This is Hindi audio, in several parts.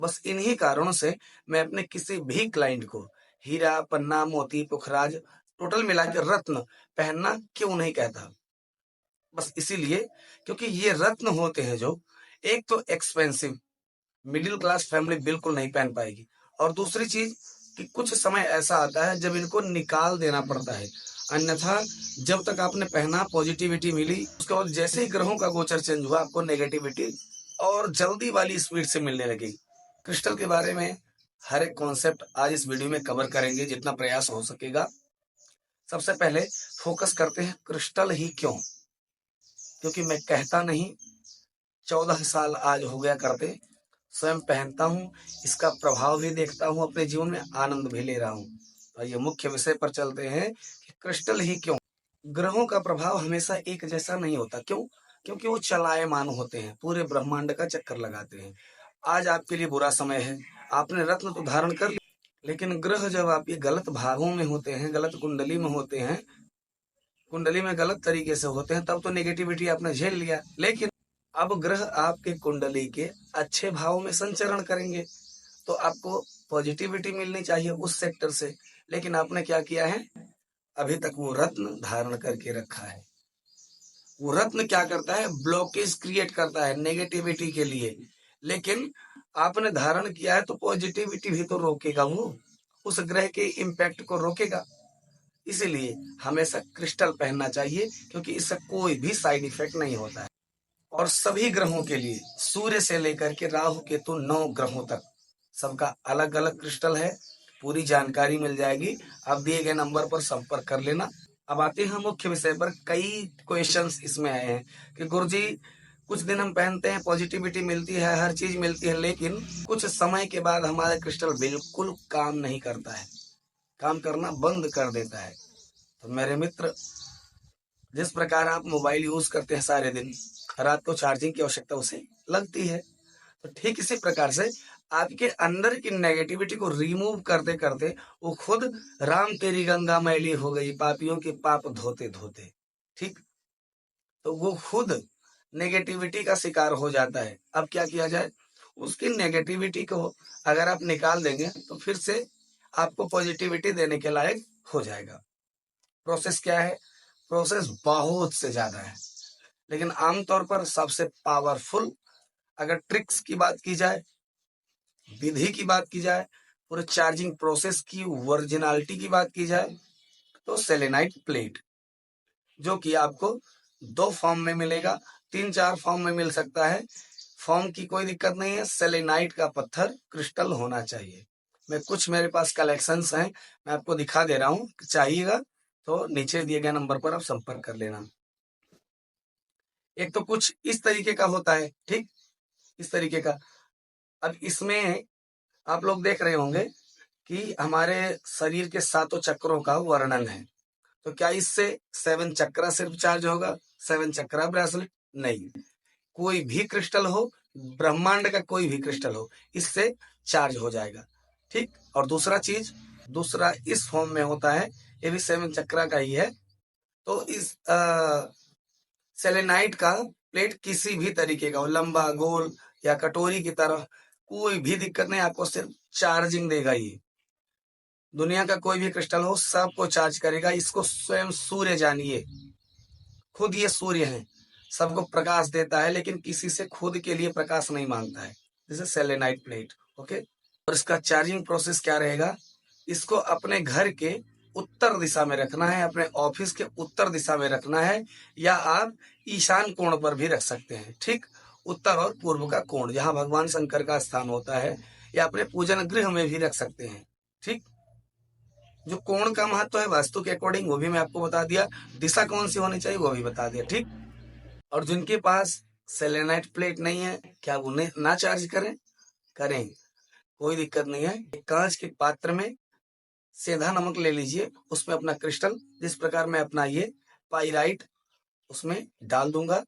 बस इन्हीं कारणों से मैं अपने किसी भी क्लाइंट को हीरा, पन्ना, मोती, पुखराज, टोटल मिला के रत्न पहनना क्यों नहीं कहता। बस इसीलिए क्योंकि ये रत्न होते हैं जो एक तो एक्सपेंसिव, मिडिल क्लास फैमिली बिल्कुल नहीं पहन पाएगी, और दूसरी चीज कि कुछ समय ऐसा आता है जब इनको निकाल देना पड़ता है, अन्यथा जब तक आपने पहना पॉजिटिविटी मिली, उसके बाद जैसे ही ग्रहों का गोचर चेंज हुआ आपको नेगेटिविटी और जल्दी वाली स्पीड से मिलने लगी। क्रिस्टल के बारे में हर एक कॉन्सेप्ट आज इस वीडियो में कवर करेंगे जितना प्रयास हो सकेगा। सबसे पहले फोकस करते हैं क्रिस्टल ही क्यों, क्योंकि मैं कहता नहीं, 14 साल आज हो गया करते, स्वयं पहनता हूँ, इसका प्रभाव भी देखता हूँ, अपने जीवन में आनंद भी ले रहा हूँ। तो ये मुख्य विषय पर चलते हैं कि क्रिस्टल ही क्यों। ग्रहों का प्रभाव हमेशा एक जैसा नहीं होता। क्यों? क्योंकि वो चलायमान होते हैं, पूरे ब्रह्मांड का चक्कर लगाते हैं। आज आपके लिए बुरा समय है, आपने रत्न तो धारण कर लिया, लेकिन ग्रह जब आपके गलत भागों में होते हैं, गलत कुंडली में होते हैं, कुंडली में गलत तरीके से होते हैं, तब तो नेगेटिविटी आपने झेल लिया। लेकिन अब ग्रह आपके कुंडली के अच्छे भाव में संचरण करेंगे तो आपको पॉजिटिविटी मिलनी चाहिए उस सेक्टर से। लेकिन आपने क्या किया है, अभी तक वो रत्न धारण करके रखा है। वो रत्न क्या करता है, ब्लॉकेज क्रिएट करता है नेगेटिविटी के लिए। लेकिन आपने धारण किया है तो पॉजिटिविटी भी तो रोकेगा, वो उस ग्रह के इम्पैक्ट को रोकेगा। इसीलिए हमेशा क्रिस्टल पहनना चाहिए, क्योंकि इससे कोई भी साइड इफेक्ट नहीं होता है। और सभी ग्रहों के लिए, सूर्य से लेकर के राहु केतु 9 ग्रहों तक, सबका अलग अलग क्रिस्टल है। पूरी जानकारी मिल जाएगी, आप दिए गए नंबर पर संपर्क कर लेना। अब आते हैं मुख्य विषय पर। कई क्वेश्चंस इसमें आए हैं कि गुरुजी कुछ दिन हम पहनते हैं, पॉजिटिविटी मिलती है, हर चीज मिलती है, लेकिन कुछ समय के बाद हमारा क्रिस्टल बिल्कुल काम नहीं करता है, काम करना बंद कर देता है। तो मेरे मित्र, जिस प्रकार आप मोबाइल यूज करते हैं सारे दिन, रात को चार्जिंग की आवश्यकता उसे लगती है, तो ठीक इसी प्रकार से आपके अंदर की नेगेटिविटी को रिमूव करते करते वो खुद राम तेरी गंगा मैली हो गई, पापियों के पाप धोते धोते, ठीक, तो वो खुद नेगेटिविटी का शिकार हो जाता है। अब क्या किया जाए, उसकी नेगेटिविटी को अगर आप निकाल देंगे तो फिर से आपको पॉजिटिविटी देने के लायक हो जाएगा। प्रोसेस क्या है? प्रोसेस बहुत से ज्यादा है, लेकिन आमतौर पर सबसे पावरफुल, अगर ट्रिक्स की बात की जाए, विधि की बात की जाए, पूरे चार्जिंग प्रोसेस की ओरिजिनलिटी की बात की जाए, तो सेलेनाइट प्लेट, जो कि आपको 2 फॉर्म में मिलेगा, 3-4 फॉर्म में मिल सकता है। फॉर्म की कोई दिक्कत नहीं है, सेलेनाइट का पत्थर क्रिस्टल होना चाहिए। मैं कुछ मेरे पास कलेक्शंस हैं, मैं आपको दिखा दे रहा हूँ, चाहिएगा तो नीचे दिए गए नंबर पर आप संपर्क कर लेना। एक तो कुछ इस तरीके का होता है, ठीक, इस तरीके का। अब इसमें आप लोग देख रहे होंगे कि हमारे शरीर के 7 चक्रों का वर्णन है। तो क्या इससे 7 चक्रा सिर्फ चार्ज होगा? 7 चक्रा ब्रेसलेट नहीं, कोई भी क्रिस्टल हो, ब्रह्मांड का कोई भी क्रिस्टल हो, इससे चार्ज हो जाएगा, ठीक। और दूसरा चीज, दूसरा इस फॉर्म में होता है, ये भी 7 चक्रा का ही है। तो इस सेलेनाइट का प्लेट किसी भी तरीके का हो, लंबा, गोल या कटोरी की तरह, कोई भी दिक्कत नहीं, आपको सिर्फ चार्जिंग देगा। ये दुनिया का कोई भी क्रिस्टल हो, सबको चार्ज करेगा। इसको स्वयं सूर्य जानिए, खुद ये सूर्य है, सबको प्रकाश देता है, लेकिन किसी से खुद के लिए प्रकाश नहीं मांगता है। जैसे सेलेनाइट प्लेट, ओके। और इसका चार्जिंग प्रोसेस क्या रहेगा, इसको अपने घर के उत्तर दिशा में रखना है, अपने ऑफिस के उत्तर दिशा में रखना है, या आप ईशान कोण पर भी रख सकते हैं, ठीक, उत्तर और पूर्व का कोण, जहां भगवान शंकर का स्थान होता है, या अपने पूजन गृह में भी रख सकते हैं, ठीक। जो कोण का महत्व है वास्तु के अकॉर्डिंग वो भी मैं आपको बता दिया, दिशा कौन सी होनी चाहिए वो भी बता दिया, ठीक। और जिनके पास सेलेनाइट प्लेट नहीं है, क्या उन्हें ना चार्ज करें? करें, कोई दिक्कत नहीं है। एक कांच के पात्र में सेंधा नमक ले लीजिए, उसमें अपना क्रिस्टल, जिस प्रकार मैं अपना ये पाइराइट उसमें डाल दूंगा,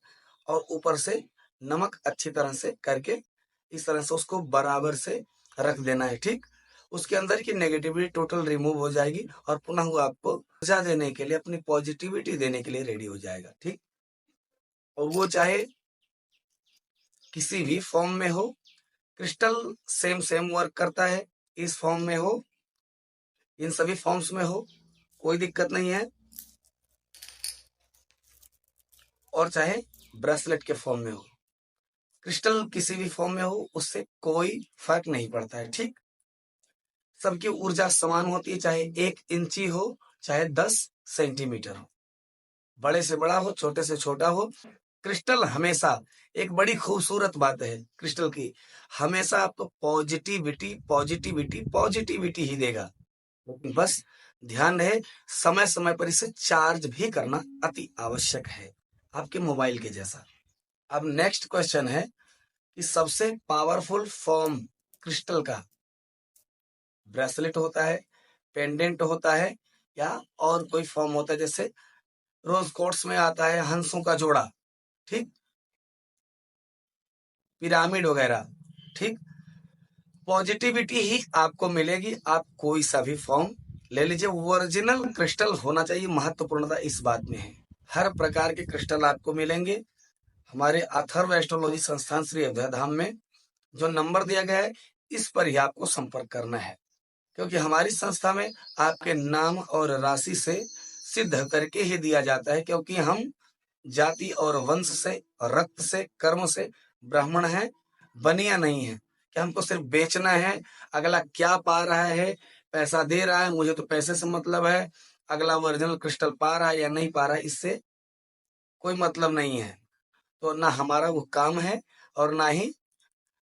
और ऊपर से नमक अच्छी तरह से करके इस तरह से उसको बराबर से रख देना है, ठीक। उसके अंदर की नेगेटिविटी टोटल रिमूव हो जाएगी, और पुनः वो आपको ऊर्जा देने के लिए, अपनी पॉजिटिविटी देने के लिए रेडी हो जाएगा, ठीक। और वो चाहे किसी भी फॉर्म में हो, क्रिस्टल सेम सेम वर्क करता है, इस फॉर्म में हो, इन सभी फॉर्म्स में हो, कोई दिक्कत नहीं है, और चाहे ब्रेसलेट के फॉर्म में हो, क्रिस्टल किसी भी फॉर्म में हो, उससे कोई फर्क नहीं पड़ता है। ठीक, सबकी ऊर्जा समान होती है, चाहे 1 इंची हो, चाहे 10 सेंटीमीटर हो, बड़े से बड़ा हो, छोटे से छोटा हो। क्रिस्टल हमेशा, एक बड़ी खूबसूरत बात है क्रिस्टल की, हमेशा आपको पॉजिटिविटी पॉजिटिविटी पॉजिटिविटी ही देगा। लेकिन बस ध्यान रहे, समय समय पर इसे चार्ज भी करना अति आवश्यक है, आपके मोबाइल के जैसा। अब नेक्स्ट क्वेश्चन है कि सबसे पावरफुल फॉर्म क्रिस्टल का ब्रेसलेट होता है, पेंडेंट होता है, या और कोई फॉर्म होता है, जैसे रोज कोर्ट्स में आता है हंसों का जोड़ा, ठीक, पिरामिड वगैरह। ठीक, पॉजिटिविटी ही आपको मिलेगी, आप कोई सा भी फॉर्म ले लीजिए, ओरिजिनल क्रिस्टल होना चाहिए। महत्वपूर्णता इस बात में है, हर प्रकार के क्रिस्टल आपको मिलेंगे हमारे अथर्व एस्ट्रोलॉजी संस्थान श्री अयोध्या धाम में। जो नंबर दिया गया है, इस पर ही आपको संपर्क करना है, क्योंकि हमारी संस्था में आपके नाम और राशि से सिद्ध करके ही दिया जाता है, क्योंकि हम जाति और वंश से और रक्त से कर्म से ब्राह्मण हैं, बनिया नहीं है कि हमको सिर्फ बेचना है, अगला क्या पा रहा है, पैसा दे रहा है, मुझे तो पैसे से मतलब है, अगला ओरिजिनल क्रिस्टल पा रहा है या नहीं पा रहा है, इससे कोई मतलब नहीं है। तो ना हमारा वो काम है और ना ही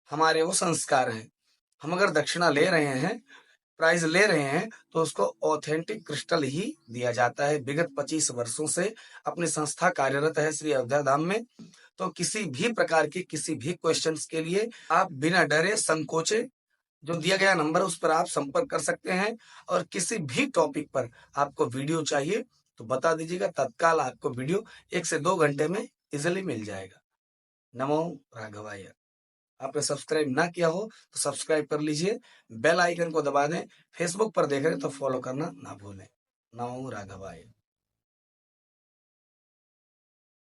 हमारे वो संस्कार हैं। हम अगर दक्षिणा ले रहे हैं, प्राइज ले रहे हैं, तो उसको ऑथेंटिक क्रिस्टल ही दिया जाता है। विगत 25 वर्षों से अपनी संस्था कार्यरत है श्री अयोध्या धाम में। तो किसी भी प्रकार के किसी भी क्वेश्चंस के लिए आप बिना डरे संकोचे जो दिया गया नंबर उस पर आप संपर्क कर सकते हैं, और किसी भी टॉपिक पर आपको वीडियो चाहिए तो बता दीजिएगा, तत्काल आपको वीडियो 1 से 2 घंटे में इजिली मिल जाएगा। नमो राघवाय। आपने सब्सक्राइब ना किया हो तो सब्सक्राइब कर लीजिए, बेल आइकन को दबा दें, फेसबुक पर देख रहे हैं तो फॉलो करना ना भूलें। नमो राघवाय।